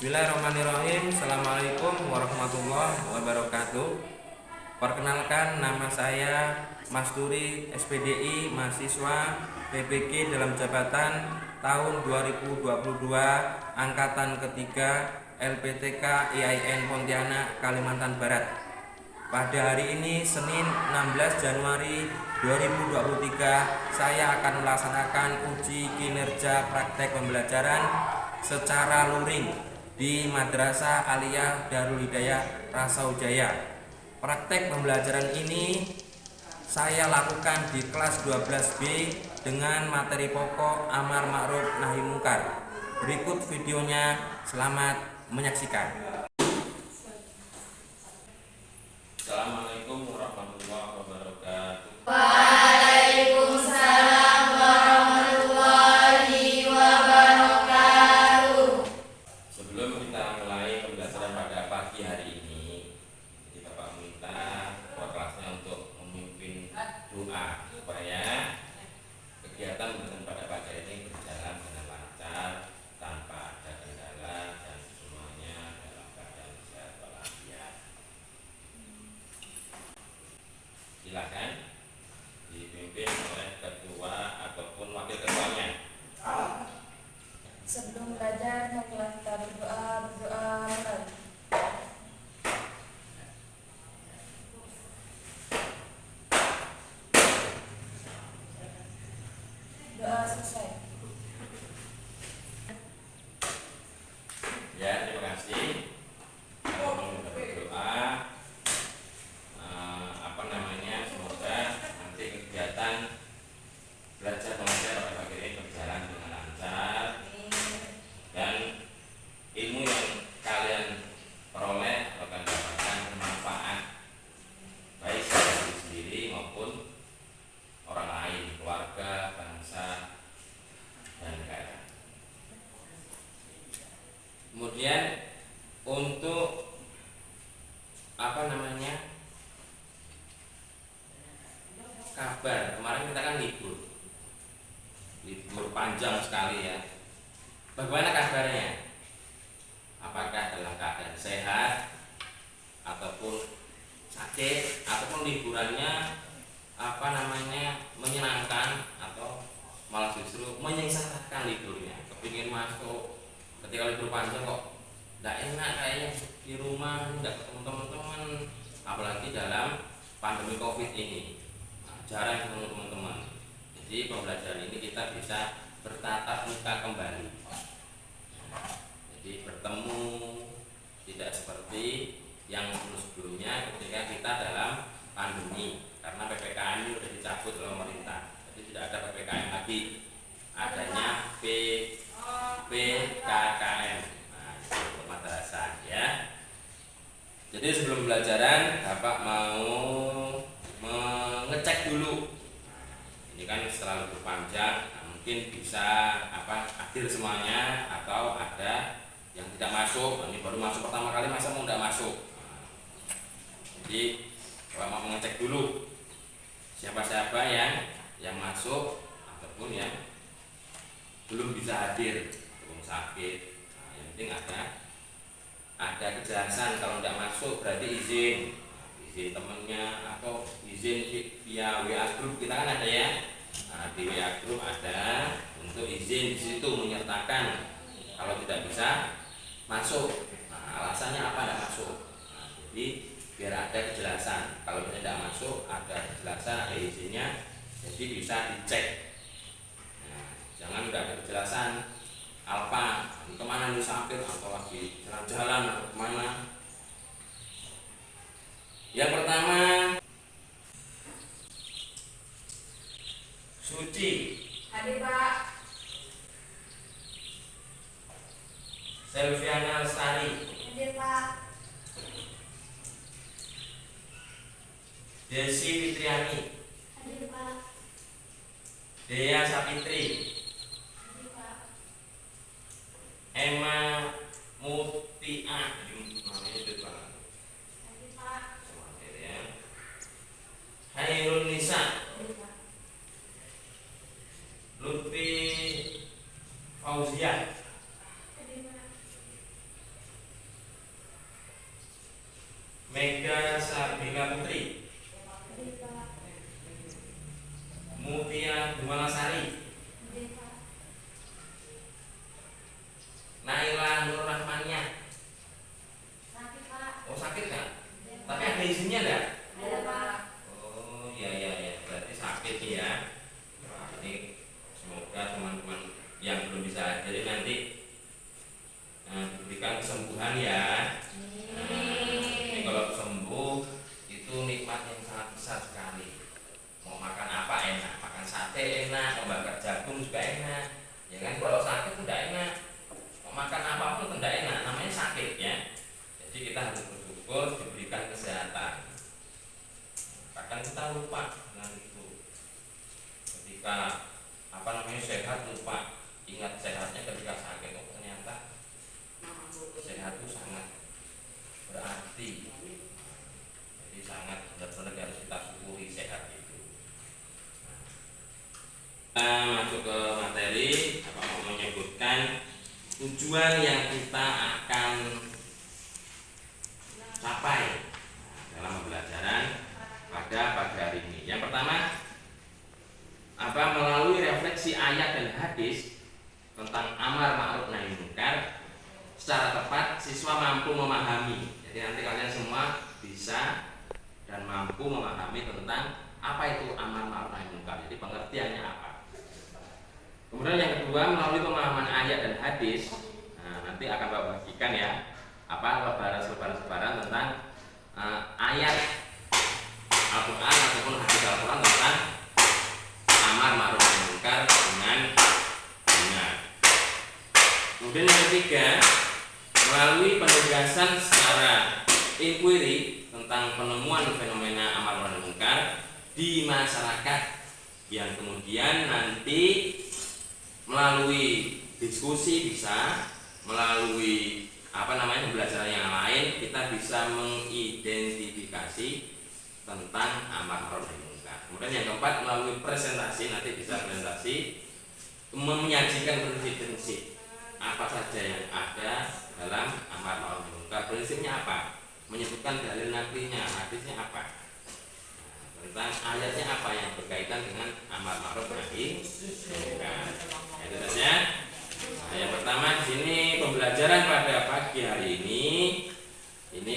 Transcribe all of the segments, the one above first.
Bismillahirrahmanirrahim. Assalamualaikum warahmatullahi wabarakatuh. Perkenalkan, nama saya Mas Turi, SPDI, mahasiswa PBG dalam jabatan tahun 2022, angkatan ketiga, LPTK IAIN Pontianak, Kalimantan Barat. Pada hari ini, Senin 16 Januari 2023, saya akan melaksanakan uji kinerja praktek pembelajaran secara luring di Madrasah Aliyah Darul Hidayah Rasaujaya. Praktek pembelajaran ini saya lakukan di kelas 12B dengan materi pokok Amar Ma'ruf Nahi Mungkar. Berikut videonya, selamat menyaksikan. Assalamualaikum warahmatullahi wabarakatuh. Waalaikumsalam warahmatullahi wabarakatuh. Sebelum kita mulai pembelajaran pada pagi hari ini, jadi Bapak minta ketua kelasnya untuk memimpin doa supaya kegiatan pembelajaran pada pagi hari ini berjalan dengan lancar, tanpa ada kendala, dan semuanya dalam keadaan sehat walafiat. Silakan dipimpin oleh ketua ataupun wakil ketuanya. Sebelum belajar, marilah kita berdoa mulai. Doa selesai. Ya, terima kasih. Kita berdoa, semoga nanti kegiatan belajar mengajar pada pagi ini berjalan dengan lancar dan ilmu yang kalian peroleh akan mendapatkan manfaat baik bagi diri sendiri maupun orang lain, keluarga, bangsa, dan negara. Kemudian untuk kabar, kemarin kita kan libur panjang sekali ya. Bagaimana kabarnya? Apakah dalam keadaan sehat ataupun sakit, ataupun liburannya menyenangkan atau malah justru menyengsarakan liburnya? Kepingin masuk ketika libur panjang kok tidak enak kayaknya di rumah, tidak ketemu teman-teman, apalagi dalam pandemi COVID ini. Jarang ketemu teman-teman. Jadi pembelajaran ini kita bisa bertatap muka kembali. Jadi bertemu, tidak seperti yang sebelumnya ketika kita dalam pandemi, karena PPKM ini sudah dicabut oleh pemerintah. Jadi tidak ada PPKM lagi, adanya PPKM. Nah, itu madrasah ya. Jadi sebelum pembelajaran, Bapak mau mengecek dulu. Ini kan setelah libur panjang, mungkin bisa hadir semuanya atau ada yang tidak masuk. Ini baru masuk pertama kali, masa mau tidak masuk. Jadi Bapak mau mengecek dulu siapa-siapa yang masuk ataupun yang belum bisa hadir, belum sakit. Nah, yang penting ada kejelasan. Kalau tidak masuk berarti izin temennya atau izin via WA group kita kan ada ya. Nah, di WA group ada untuk izin, di situ menyertakan kalau tidak bisa masuk. Nah, alasannya apa tidak masuk? Nah, jadi biar ada kejelasan. Kalau tidak masuk ada kejelasan, ada izinnya, jadi bisa dicek. Nah, jangan tidak ada kejelasan. Alfa kemana nih, sakit atau lagi jalan-jalan atau kemana? Yang pertama, Suci. Hadir Pak. Selviana Lestari. Hadir Pak. Desi Fitriani. Hadir Pak. Dea Sapitri. Hadir Pak. Emma Mutia. Hadir Pak. Hairun Nisa. Hadir Pak. Lutfi Fauzia. Hadir Pak. Mega Sabila Putri, Mutia Gumalasari, Naila Nur Rahmania. Oh sakit kan? Tapi ada izinnya enggak? Oh iya, berarti sakit ya. Nah, ini semoga teman-teman yang belum bisa hadir nanti diberikan kesembuhan ya. Ini kalau sembuh itu nikmat yang sangat besar sekali. Mau makan apa enak, makan sate enak, mau bakar jagung juga enak. Ya kan kalau sakit tidak enak. Mau makan apapun tidak enak, namanya sakit ya. Jadi kita harus bersyukur diberikan kesehatan. Kadang kita lupa dengan itu. Ketika sehat lupa ingat sehatnya ketika sakit. Oh, ternyata sehat itu sangat berarti. Jadi sangat benar-benar harus kita syukuri sehat itu. Kita masuk ke materi, mau menyebutkan tujuan yang kita akan capai dalam pembelajaran pada pagi hari ini. Yang pertama, melalui refleksi ayat dan hadis tentang amar ma'ruf nahi munkar secara tepat siswa mampu memahami. Jadi nanti kalian semua bisa dan mampu memahami tentang apa itu amar ma'ruf nahi munkar. Jadi pengertiannya apa. Kemudian yang kedua, melalui pemahaman ayat dan hadis, nanti akan bagikan ya lebaran tentang ayat Al-Quran ataupun hadis Al-Quran tentang amar ma'ruf nahi munkar dengan benar. Kemudian yang ketiga, melalui penugasan secara inquiry tentang penemuan fenomena amar ma'ruf nahi munkar di masyarakat yang kemudian nanti melalui diskusi bisa, melalui pembelajaran yang lain kita bisa mengidentifikasi tentang amar ma'ruf nahi munkar. Kemudian yang keempat, melalui presentasi nanti bisa presentasi menyajikan prinsip-prinsip apa saja yang ada dalam amar ma'ruf nahi munkar. Prinsipnya apa? Menyebutkan dalil nakliynya, hadisnya apa? Tentang ayatnya apa yang berkaitan dengan amar ma'ruf nahi munkar. Itu saja. Yang pertama di sini pembelajaran pada pagi hari ini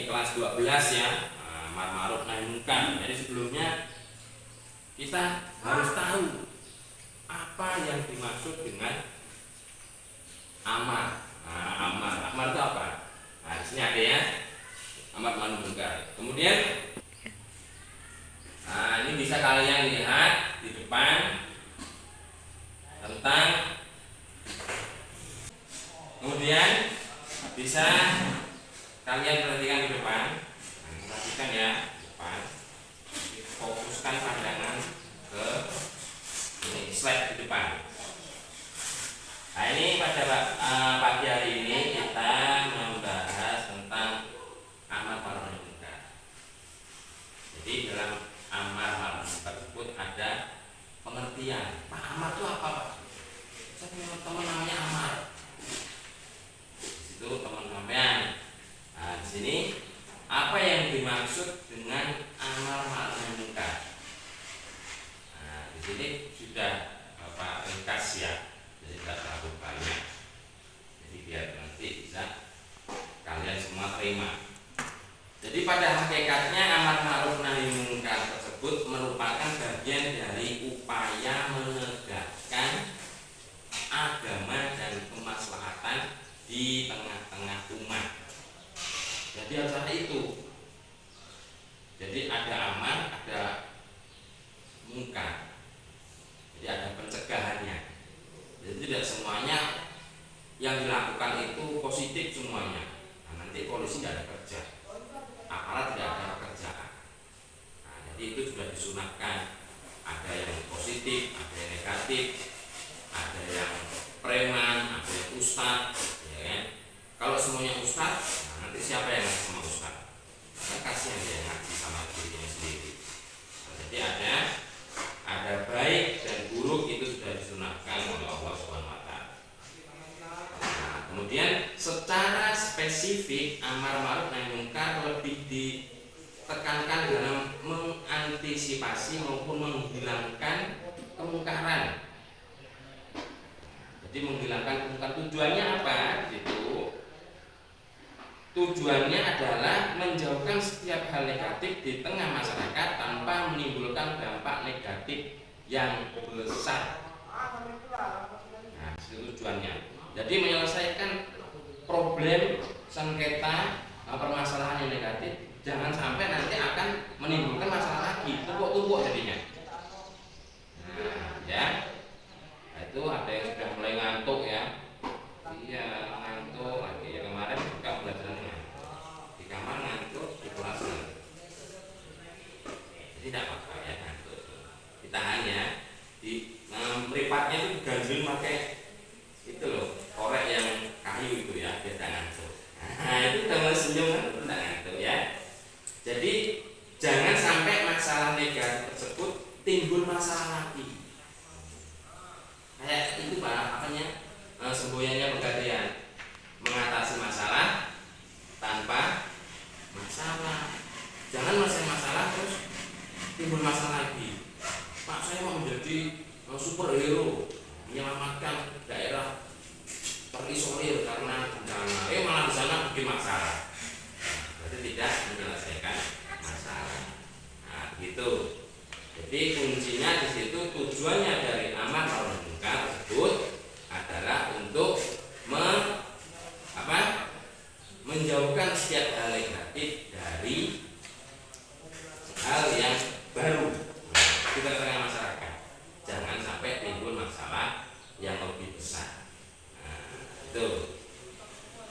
kelas 12 ya, amar ma'ruf nahi munkar. Jadi sebelumnya kita harus tahu apa yang dimaksud dengan amar. Amar itu apa? Nah, di sini ada ya, amar ma'ruf nahi munkar. Kemudian ini bisa kalian lihat di depan tentang, kemudian bisa kalian perhatikan di depan. Perhatikan ya, depan. Fokuskan pandangan ke ini slide di depan. Nah ini pada pagi hari ini kita membahas tentang amar ma'ruf nahi munkar. Jadi dalam amar ma'ruf nahi munkar tersebut ada pengertian. Pak, amar itu apa, Pak? Saya punya teman namanya Amar. Di situ teman-teman. Nah, di sini apa yang dimaksud dengan amar ma'ruf nahi munkar? Nah, di sini sudah Bapak ringkas ya. Jadi tidak terlalu banyak. Jadi biar nanti bisa kalian semua terima. Jadi pada hakikatnya amar ma'ruf nahi munkar tersebut merupakan bagian dari upaya menegakkan agama dan kemaslahatan di tengah-tengah umat. Jadi harus ada itu. Jadi ada amar, ada munkar. Jadi ada pencegahannya. Jadi tidak semuanya yang dilakukan itu positif semuanya. Nah, nanti polisi tidak ada kerja, aparat tidak ada pekerjaan. Nah, jadi itu sudah disunahkan. Ada yang positif, ada yang negatif, ada yang preman, ada yang ustadz, ya kan? Kalau semuanya ustadz, nah nanti siapa yang ngaji sama ustadz? Kan kasihan dia ngaji sama dirinya sendiri. Nah, jadi ada baik dan buruk, itu sudah disunahkan oleh Allah SWT. Nah, kemudian secara spesifik amar ma'ruf nahi munkar lebih tekankan dalam mengantisipasi maupun menghilangkan kemungkaran. Jadi menghilangkan kemungkaran tujuannya apa? Itu tujuannya adalah menjauhkan setiap hal negatif di tengah masyarakat tanpa menimbulkan dampak negatif yang besar. Nah, itu tujuannya. Jadi menyelesaikan problem sengketa permasalahan yang negatif, jangan sampai nanti akan menimbulkan masalah lagi, tumpuk-tumpuk jadinya. Nah, ya. Nah, itu ada yang sudah mulai ngantuk ya. Iya, ngantuk lagi. Ya, kemarin juga belajarnya di kamar ngantuk, di kelas ngantuk. Jadi tidak apa-apa ya ngantuk. Ditahan ya. Di meripatnya itu diganjil pakai itu loh, korek yang kayu itu ya, biar tidak ngantuk. Nah, itu udah mulai senyum kan, tidak ngantuk ya. Jadi jangan sampai masalah negatif tersebut timbul masalah lagi. Kayak itu Pak, apanya? Semboyannya Pegadaian, mengatasi masalah tanpa masalah. Jangan masalah terus timbul masalah lagi. Pak, saya mau menjadi superhero, menyelamatkan daerah terisolir karena bencana. Malah di sana bikin masalah. Berarti tidak menyelesaikan masalah. Nah, begitu. Jadi kuncinya di situ, tujuannya dari amar ma'ruf munkar tersebut adalah untuk menjauhkan setiap hal negatif dari hal yang baru di tengah masyarakat. Jangan sampai timbul masalah yang lebih besar. Nah, itu.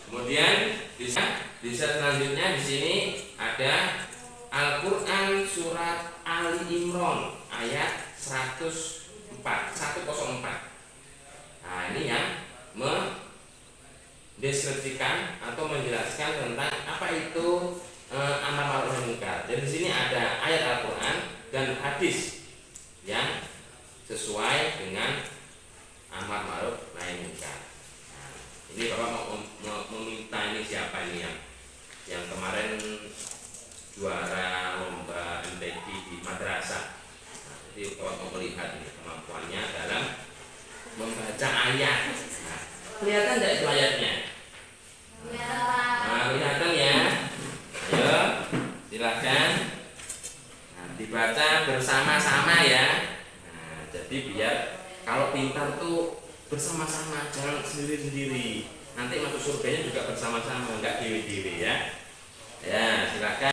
Kemudian di selanjutnya di sini ada Al-Qur'an surat Ali Imran ayat 104. Nah, ini yang mendeskripsikan atau menjelaskan tentang apa itu amar ma'ruf munkar. Jadi di sini ada ayat Al-Qur'an dan hadis yang sesuai dengan amar ma'ruf nahi munkar. Nah, ini Bapak mau meminta ini siapa ini yang kemarin juara lomba MTQ di madrasah. Nah, jadi Bapak mau melihat ini kemampuannya dalam membaca ayat. Nah, kelihatan tidak itu ayatnya? Nah, kelihatan ya. Ayo, silakan. Nah, dibaca bersama-sama ya. Nah, jadi biar kalau pintar tuh bersama-sama, jangan sendiri-sendiri. Nanti masuk surganya juga bersama-sama, enggak dewi-dewi ya. Ya, silakan.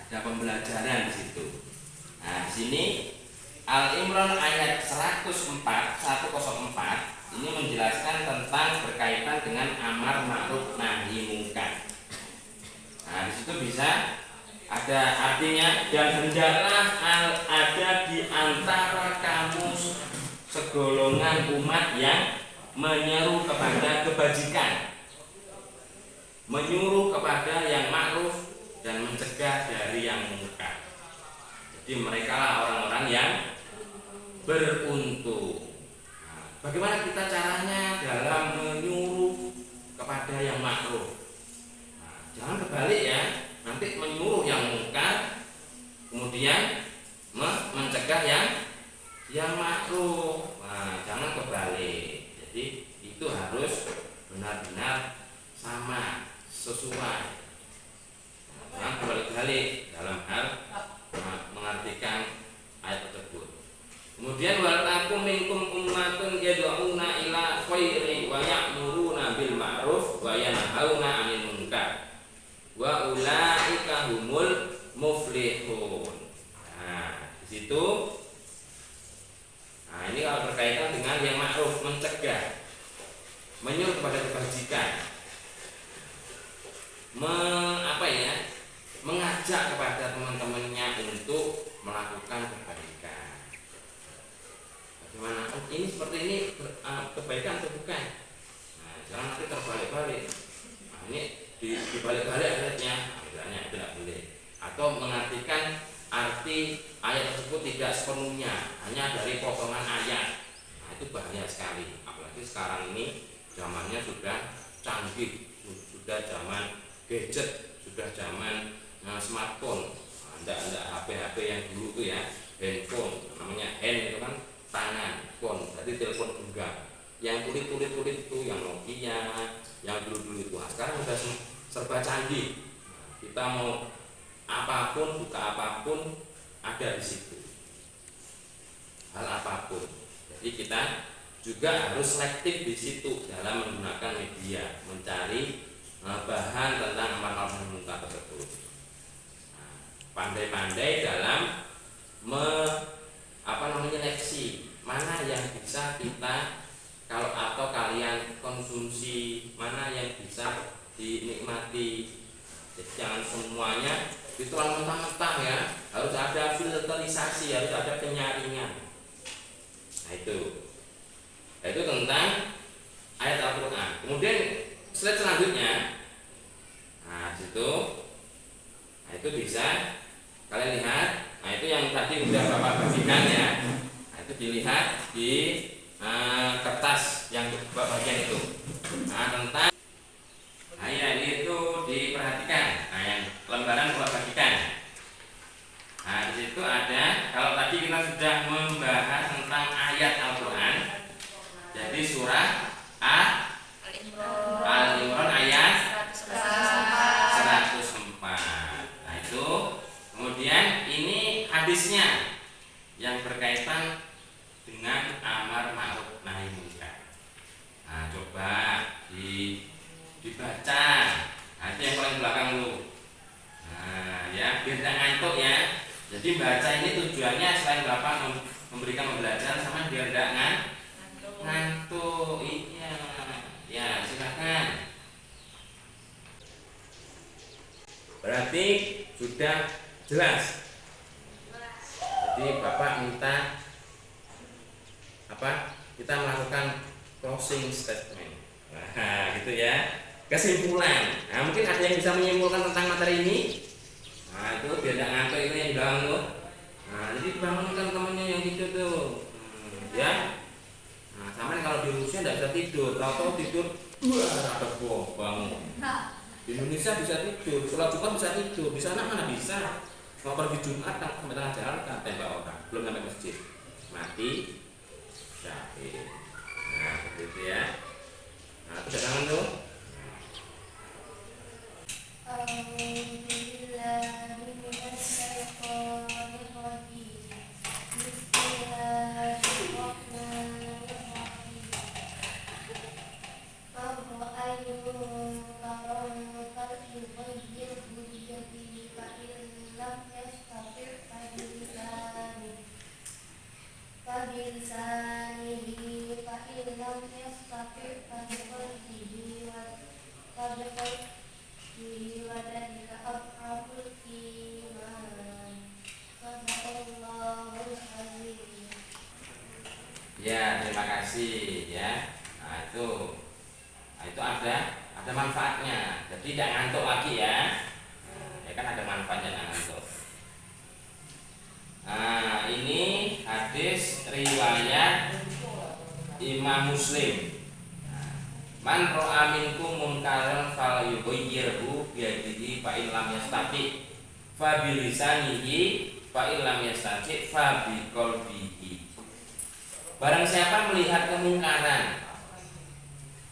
Ada pembelajaran di situ. Nah, di sini Al-Imran ayat 104 ini menjelaskan tentang berkaitan dengan amar ma'ruf nahi munkar. Nah, di situ bisa ada artinya, dan hendaklah ada di antara kamu segolongan umat yang menyeru kepada kebajikan, menyuruh kepada yang ma'ruf dan mencegah dari yang munkar. Jadi mereka lah orang-orang yang beruntung. Nah, bagaimana kita caranya dalam menyuruh kepada yang makruh? Nah, jangan kebalik ya, nanti menyuruh yang mungkar, kemudian mencegah yang makruh. Nah, jangan kebalik. Jadi itu harus benar-benar sama, sesuai. Jangan kebalik-balik dalam hal mengartikan ayat tersebut. Kemudian wal takum minkum ummatun yad'una ila khairi wa ya'muruna bil ma'ruf wa yanhauna 'anil munkar wa ulaika humul muflihun. Nah, di situ ini kalau berkaitan dengan yang ma'ruf, mencegah, menyuruh kepada kebajikan, mengajak kepada teman-temannya untuk melakukan kebaikan. Bagaimana? Ini seperti ini kebaikan atau bukan? Nah, jangan nanti terbalik-balik. Nah, ini dibalik-balik ayatnya, misalnya tidak boleh. Atau mengartikan arti ayat tersebut tidak sepenuhnya, hanya dari potongan ayat. Nah, itu bahaya sekali. Apalagi sekarang ini zamannya sudah canggih, sudah zaman gadget, sudah zaman smartphone. Anda HP yang dulu itu ya, handphone, namanya hand itu kan tangan, phone, jadi telepon genggam. Yang tulis itu yang Nokia, yang dulu itu. Nah, sekarang sudah serba canggih. Kita mau apapun, buka apapun, ada di situ. Hal apapun. Jadi kita juga harus selektif di situ dalam menggunakan media, mencari bahan tentang amar ma'ruf nahi munkar tersebut. Pandai-pandai dalam menyeleksi mana yang bisa kita atau kalian konsumsi, mana yang bisa dinikmati. Jadi jangan semuanya ditelan mentah-mentah ya, harus ada filterisasi, harus ada penyaringan. Nah itu tentang ayat Al-Quran. Kemudian slide selanjutnya, nah itu bisa kalian lihat. Nah itu yang tadi sudah Bapak bagikan ya. Nah, itu dilihat di kertas yang bagian itu. Nah tentang ini itu diperhatikan. Nah yang lembaran Bapak bagikan. Nah di situ ada, kalau tadi kita sudah membahas tentang ayat Al-Quran. Jadi surah Al-Imran ayat 104. Nah itu. Kemudian ini hadisnya yang berkaitan dengan amar ma'ruf nahi munkar. Nah coba dibaca. Nah itu yang paling belakang dulu. Nah ya, biar tidak ngantuk ya. Jadi baca ini tujuannya selain Bapak memberikan pembelajaran, sama biar tidak ngantuk. Iya. Ya silakan. Berarti sudah jelas. Jadi Bapak minta kita melakukan closing statement. Nah, gitu ya. Kesimpulan. Nah, mungkin ada yang bisa menyimpulkan tentang materi ini. Nah, itu biar tidak ngantuk itu yang bilang tuh. Nah, jadi bangunkan temannya yang tidur tuh. Ya. Nah, sama kalau di Rusia tidak bisa tidur. Tahu-tahu tidur, ada bangun. Di Indonesia bisa tidur, sholat Jumat bisa tidur. Di sana mana bisa? Mau pergi Jumat sampai tengah jalan kan tembak orang, belum sampai masjid, mati syahid. Nah seperti itu ya. Nah itu jangan tuh. Ya, terima kasih ya. Nah itu ada manfaatnya. Jadi tidak ngantuk lagi ya. Ya kan ada manfaatnya, tidak ngantuk. Nah ini hadis riwayat Imam Muslim. Man ra'a minkum munkaran falyughayyirhu bi yadihi fa in lam yastati fa bi lisanihi fa in lam yastati fa bi qalbihi. Barang siapa melihat kemungkaran,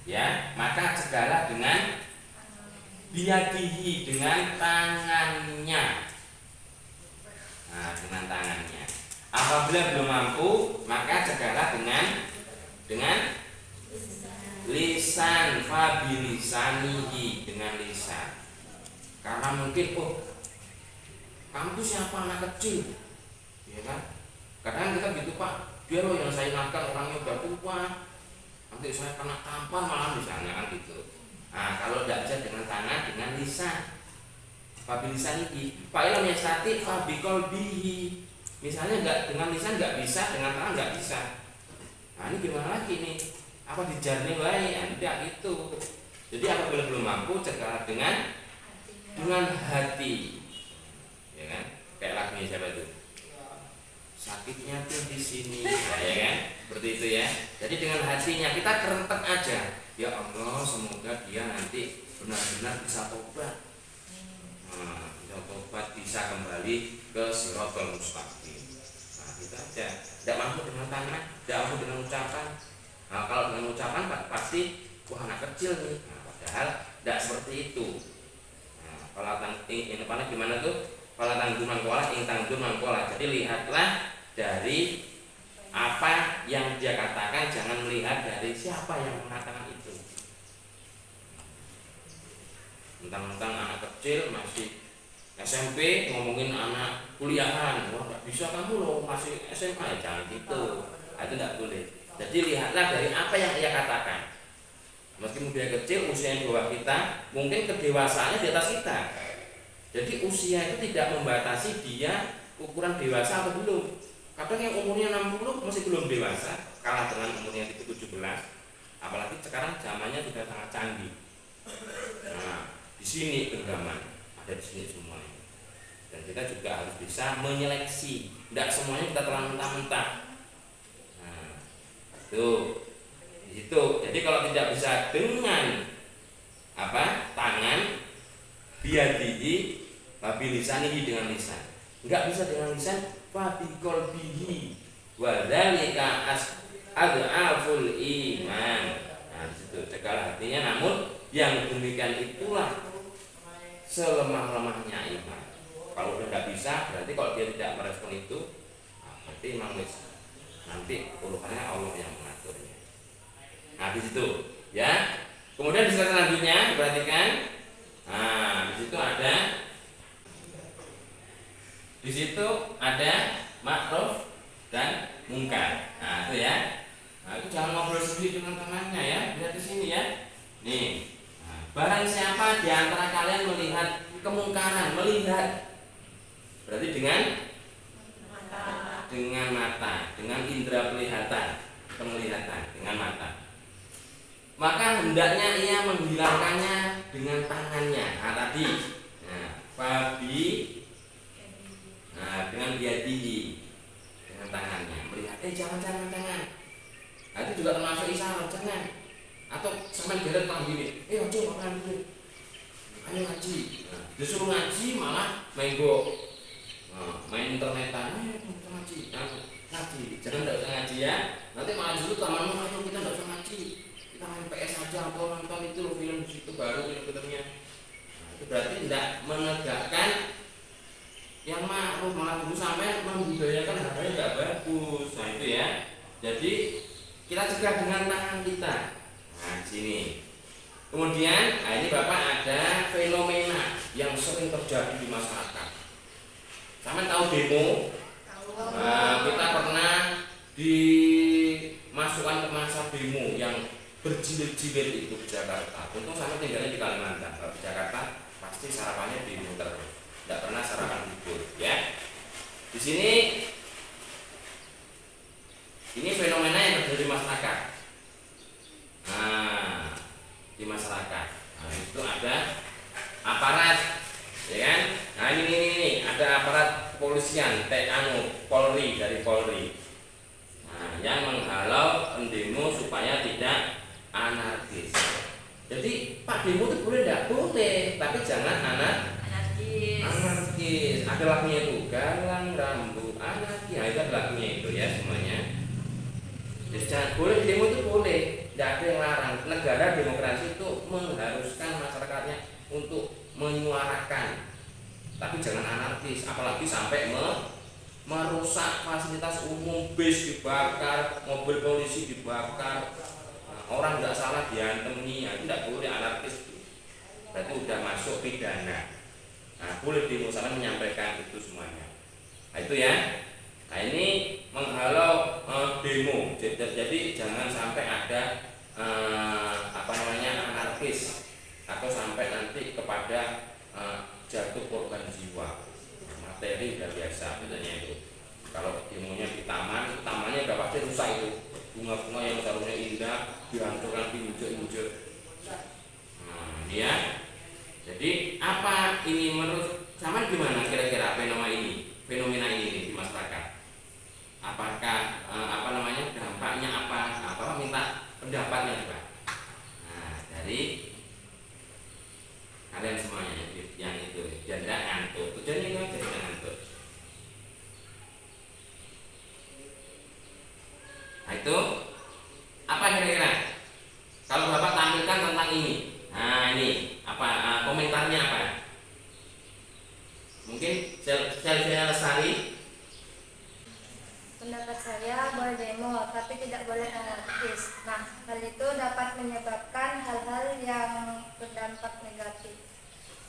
ya, maka cegahlah dengan biyadihi, dengan tangannya. Nah, dengan tangannya. Apabila belum mampu, maka cegahlah dengan lisan, fabilisanihi, dengan lisan. Karena mungkin kamu tuh siapa, anak kecil, ya kan? Kadang kita gitu, Pak, dia loh yang saya ingatkan orangnya udah tua, nanti saya kena tampar malah, misalnya kan gitu. Nah, kalau tidak bisa dengan tangan, dengan lisan, fabilisanihi. Pak Ilham yastati fabiqalbihi. Misalnya enggak dengan lisan enggak bisa, dengan tangan enggak bisa. Nah, ini gimana lagi nih? Apa dijarni wae? Tidak gitu. Jadi apabila belum mampu, cegah dengan hati. Ya kan? Kayak lagunya siapa itu? Sakitnya tuh di sini. Nah, ya kan? Seperti itu ya. Jadi dengan hatinya kita kerentek aja. Ya Allah, semoga dia nanti benar-benar bisa tobat. Nah, bisa tobat, bisa kembali ke Shirathal Mustaqim. Nah, itu aja. Tidak mampu dengan tangan, tidak mampu dengan ucapan. Nah, kalau dengan ucapan pasti anak kecil nih. Nah, padahal tidak seperti itu. Nah, kalau gimana tuh? Kalau tangguman kola, tangguman kola. Jadi lihatlah dari apa yang dia katakan, jangan melihat dari siapa yang mengatakan itu. Tentang anak kecil masih SMP ngomongin anak kuliahan, wah nggak bisa kamu loh masih SMA, ya jangan gitu. Itu nggak boleh. Jadi lihatlah dari apa yang ia katakan. Meskipun dia kecil, usia yang di bawah kita, mungkin kedewasaannya di atas kita. Jadi usia itu tidak membatasi dia ukuran dewasa atau belum. Kadang yang umurnya 60 masih belum dewasa, kalah dengan umurnya 17. Apalagi sekarang zamannya sudah sangat canggih. Nah, di sini genggaman, ada di sini semuanya. Dan kita juga harus bisa menyeleksi. Tidak semuanya kita telan mentah-mentah. Tuh, di situ. Jadi kalau tidak bisa dengan tangan, biyadihi, fabilisanihi, dengan lisan. Enggak bisa dengan lisan, fabiqalbihi. Wa dzalika ad'aful iman. Nah, di situ cegah hatinya, namun yang demikian itulah selemah-lemahnya iman. Kalau udah nggak bisa, berarti kalau dia tidak merespon itu, berarti memang nanti urusannya Allah yang mengaturnya. Nah, di situ ya. Kemudian di slide selanjutnya perhatikan. Nah, di situ ada ma'ruf dan mungkar. Nah, itu ya. Nah, itu jangan ngobrol sendiri dengan temannya ya. Lihat di sini ya. Nih. Nah, barang siapa di antara kalian melihat kemungkaran, melihat berarti dengan mata, dengan indera penglihatan, dengan mata. Maka hendaknya ia menghilangkannya dengan tangannya. Nah, tadi. Nah, dengan biyadihi, dengan tangannya. Melihat, jangan. Nah, itu juga termasuk isyarat, jangan. Atau sampai geret tangan gini, ojo makan dulu. Ayo ngaji. Nah, disuruh ngaji malah main main internetan, ngaji. Jangan tidak usah ngaji ya. Nanti malah dulu tamanmu, ayo kita tidak usah ngaji. Kita main PS aja atau nonton itu loh, film di situ baru filmnya. Nah, itu berarti tidak menegakkan yang ma'ruf, malah dulu sampai membudayakan hal-hal yang tidak bagus. Nah, itu ya. Jadi kita cegah dengan tangan kita. Nah, di sini. Kemudian, ini Bapak ada fenomena yang sering terjadi di masyarakat. Sampai tahu demo? Kita pernah dimasukkan ke masa demo yang berjilid-jilid itu di Jakarta. Untung saya tinggalnya di Kalimantan. Kalau di Jakarta pasti sarapannya demo terus. Tidak pernah sarapan libur, ya. Di sini ini fenomena yang terjadi di masyarakat. Nah, di masyarakat. Nah, itu ada aparat, ya kan? Nah, ini ada aparat kepolisian, Polri, dari Polri. Nah, yang menghalau pendemo supaya itu ya semuanya. Jadi jangan boleh demo itu boleh, tidak ada yang larang. Negara demokrasi itu mengharuskan masyarakatnya untuk menyuarakan, tapi jangan anarkis, apalagi sampai merusak fasilitas umum, bis dibakar, mobil polisi dibakar, orang nggak salah diantemi, itu tidak boleh anarkis. Berarti udah masuk pidana. Nah, boleh demo sana menyampaikan itu semuanya. Nah, itu ya. Nah, ini menghalau demo. Jadi jangan sampai ada anarkis atau sampai nanti kepada jatuh korban jiwa. Materi udah biasa biasanya itu. Kalau demonya di taman, tamannya udah pasti rusak itu. Bunga-bunga yang seharusnya indah dihancurkan, diinjek-injek. Nah, ini ya. Jadi apa ini menurut sama gimana kira-kira fenomena ini di masyarakat? Apakah dampaknya apa? Minta pendapatnya juga. Nah, dari kalian semuanya yang itu janda ngantuk. Tujuannya kan jadi ngantuk. Nah, itu apa kira-kira? Kalau Bapak tampilkan tentang ini. Nah, ini apa komentarnya apa? Mungkin Selvia Lestari. Pendapat saya boleh demo, tapi tidak boleh anarkis. Nah, hal itu dapat menyebabkan hal-hal yang berdampak negatif.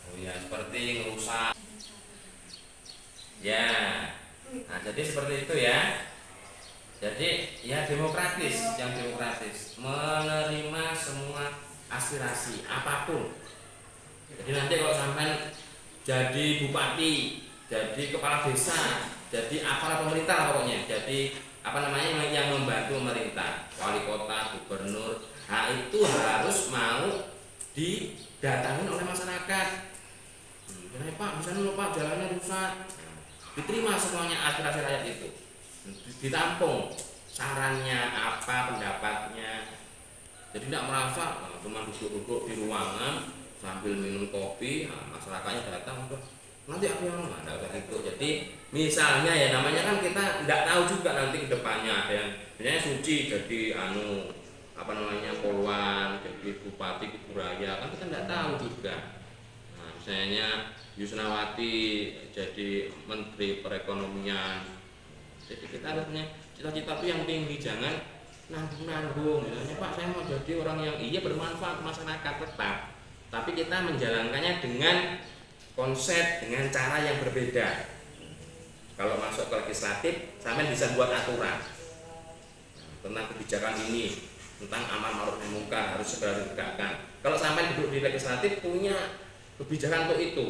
Oh ya, seperti ngerusak. Ya. Nah, jadi seperti itu ya. Jadi ya demokratis, yang demokratis, menerima semua aspirasi apapun. Jadi nanti kalau sampai jadi bupati, jadi kepala desa, jadi aparat pemerintah lah pokoknya, jadi yang membantu pemerintah, wali kota, gubernur, nah itu harus mau didatangi oleh masyarakat. Pak, misalnya Pak jalannya rusak, diterima semuanya aspirasi rakyat itu, ditampung sarannya apa, pendapatnya. Jadi tidak merasa cuma duduk-duduk di ruangan sambil minum kopi, masyarakatnya datang nanti apa yang ada itu. Jadi misalnya ya namanya kan kita tidak tahu juga nanti kedepannya ada yang misalnya Suci jadi Poluan, jadi bupati Kuburaya kan kita tidak tahu juga. Nah, misalnya Yusnawati jadi menteri perekonomian. Jadi kita harus punya cita-cita itu yang tinggi, jangan nanggung. Misalnya Pak saya mau jadi orang yang bermanfaat masyarakat tetap, tapi kita menjalankannya dengan konsep, dengan cara yang berbeda. Kalau masuk ke legislatif, sampai bisa buat aturan tentang kebijakan ini, tentang amar ma'ruf nahi munkar harus segera ditegakkan. Kalau sampai duduk di legislatif punya kebijakan untuk itu,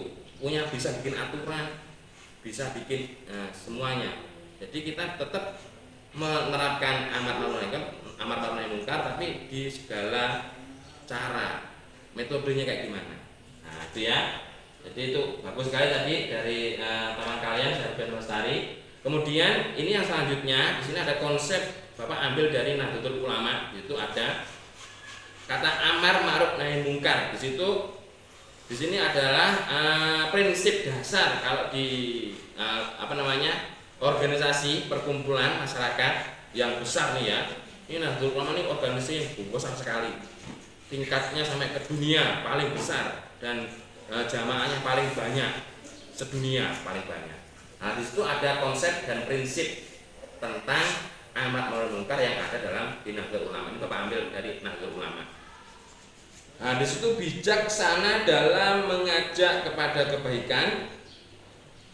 bisa bikin aturan, bisa bikin semuanya. Jadi kita tetap menerapkan amar ma'ruf nahi munkar, tapi di segala cara, metodenya kayak gimana. Nah itu ya. Jadi itu bagus sekali tadi dari teman kalian Selvia Lestari. Kemudian ini yang selanjutnya di sini ada konsep Bapak ambil dari Nahdlatul Ulama, itu ada kata amar ma'ruf nahi munkar. Di sini adalah prinsip dasar kalau di organisasi perkumpulan masyarakat yang besar nih ya. Ini Nahdlatul Ulama ini organisasi yang besar sekali. Tingkatnya sampai ke dunia paling besar dan jamaahnya paling banyak sedunia paling banyak. Nah, di situ ada konsep dan prinsip tentang amar ma'ruf munkar yang ada dalam Nahdlatul Ulama. Ini Bapak ambil dari Nahdlatul Ulama. Nah, di situ bijaksana dalam mengajak kepada kebaikan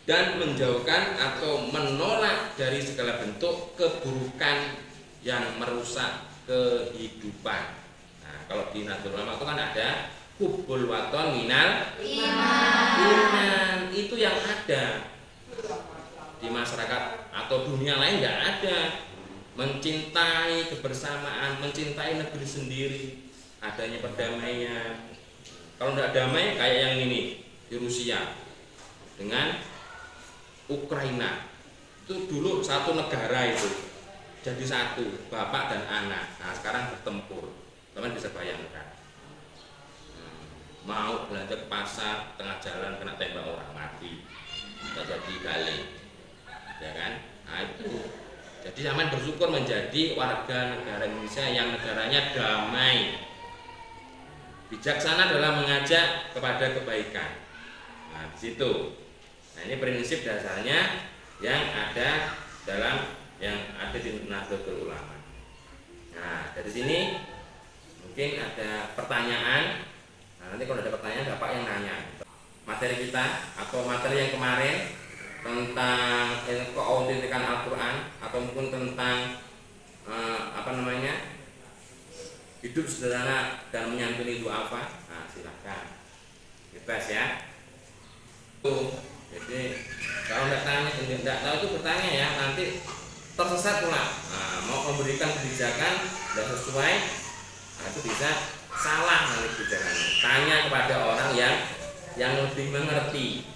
dan menjauhkan atau menolak dari segala bentuk keburukan yang merusak kehidupan. Nah, kalau di Nahdlatul Ulama itu kan ada hubbul waton minal iman, itu yang ada di masyarakat atau dunia lain nggak ada. Mencintai kebersamaan, mencintai negeri sendiri, adanya perdamaian. Kalau nggak damai kayak yang ini di Rusia dengan Ukraina, itu dulu satu negara itu jadi satu, bapak dan anak. Nah sekarang bertempur, teman bisa bayangkan. Mau belanja ke pasar, tengah jalan kena tembak orang mati, nggak jadi balik, ya kan? Nah itu Jadi sampean bersyukur menjadi warga negara Indonesia yang negaranya damai, bijaksana dalam mengajak kepada kebaikan. Nah, di situ. Nah, ini prinsip dasarnya yang ada di Nahdlatul Ulama. Nah, dari sini mungkin ada pertanyaan. Nah, nanti kalau ada pertanyaan Bapak yang nanya. Materi kita atau materi yang kemarin tentang keautentikan Al-Qur'an atau mungkin tentang hidup sederhana dan menyantuni itu apa? Nah, silakan. Bebas ya. Jadi kalau tidak tahu itu bertanya ya, nanti tersesat pula. Nah, mau memberikan kebijakan tidak sesuai, nah itu bisa salah nanti kebijakannya. Tanya kepada orang yang lebih mengerti.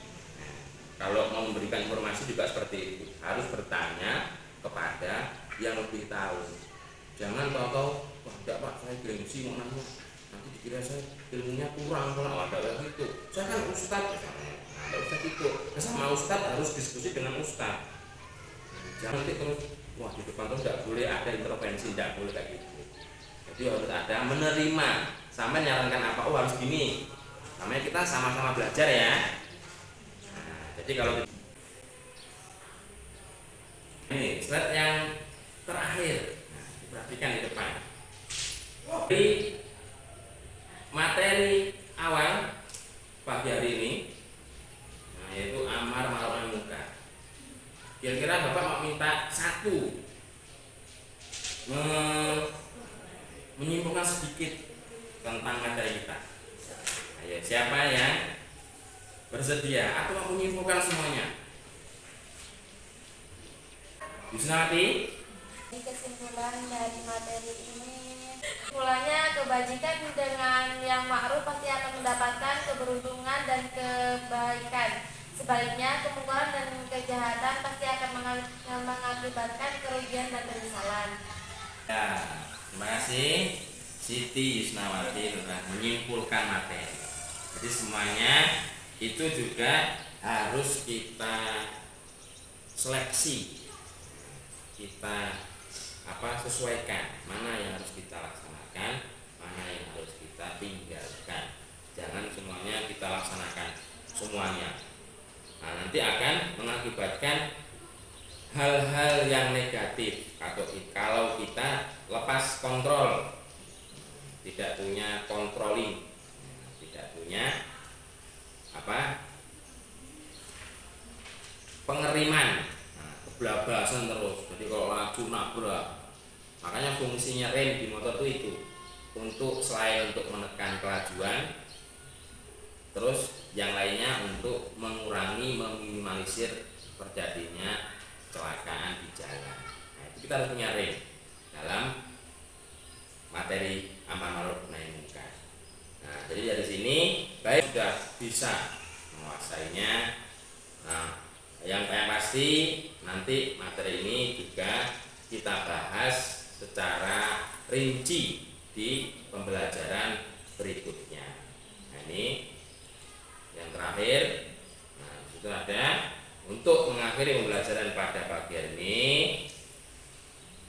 Kalau mau memberikan informasi juga seperti itu, harus bertanya kepada yang lebih tahu. Jangan tahu-tahu, wah enggak Pak, saya gengsi mau nanya, nanti dikira saya ilmunya kurang, ada gitu. Saya kan ustadz, enggak usah gitu. Sama ustadz harus diskusi dengan ustadz. Jangan nanti terus, wah di depan tuh enggak boleh ada intervensi, enggak boleh kayak gitu. Jadi harus ada menerima. Sampai nyarankan apa? Oh harus gini. Namanya kita sama-sama belajar ya. Jadi kalau ini slide yang terakhir, nah, diperhatikan di depan. Di materi awal pagi hari ini, nah, yaitu amar ma'ruf nahi munkar. Kira-kira Bapak mau minta satu menyimpulkan sedikit tentang materi kita. Ayo, siapa yang bersedia atau mau menyimpulkan semuanya? Yusnawati. Kesimpulan dari materi ini, kesimpulannya kebajikan dengan yang ma'ruf pasti akan mendapatkan keberuntungan dan kebaikan. Sebaliknya kemungkaran dan kejahatan pasti akan mengakibatkan kerugian dan penyesalan. Ya, terima kasih Siti Yusnawati telah menyimpulkan materi. Jadi semuanya itu juga harus kita seleksi, kita sesuaikan mana yang harus kita laksanakan, mana yang harus kita tinggalkan. Jangan semuanya kita laksanakan semuanya. Nah, nanti akan mengakibatkan hal-hal yang negatif atau kalau kita lepas kontrol, tidak punya controlling, tidak punya pengeriman, keblabasan terus. Jadi kalau laju nabrak, makanya fungsinya rem di motor itu untuk selain untuk menekan kelajuan, terus yang lainnya untuk mengurangi, meminimalisir terjadinya kecelakaan di jalan. Nah, itu kita harus punya rem dalam materi amar ma'ruf nahi munkar. Nah, jadi dari sini baik sudah bisa menguasainya. Nah, yang pasti nanti materi ini juga kita bahas secara rinci di pembelajaran berikutnya. Nah, ini yang terakhir. Nah, itu ada untuk mengakhiri pembelajaran pada pagi hari ini.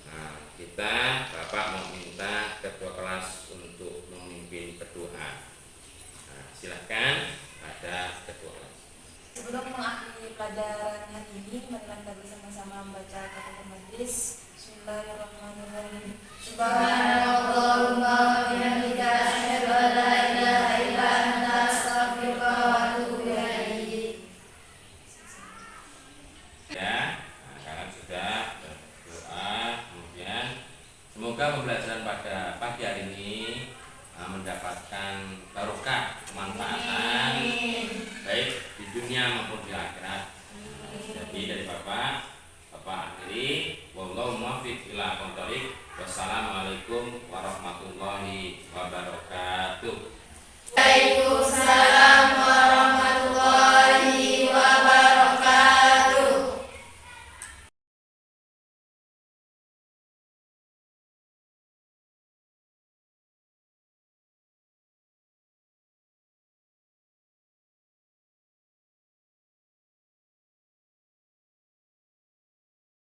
Nah, Bapak mau minta ketua kelas untuk memimpin berdoa. Nah, silakan ada ketua kelas. Sebelum mengakhiri pelajaran hari ini, marilah kita bersama-sama membaca kata majelis. Bismillahirrahmanirrahim. Subhanallahumma wa bihamdika asyhadu an la ilaha illa anta astaghfiruka wa atubu ilaik. Ya, nah, kalian sudah berdoa, kemudian semoga pembelajaran pada pagi hari ini mendapatkan barokah, kemanfaatan baik di dunia maupun di akhirat. Jadi dari Bapak akhiri, wallahu muwaffiq ila aqwamit thoriq. Wassalamualaikum warahmatullahi wabarakatuh.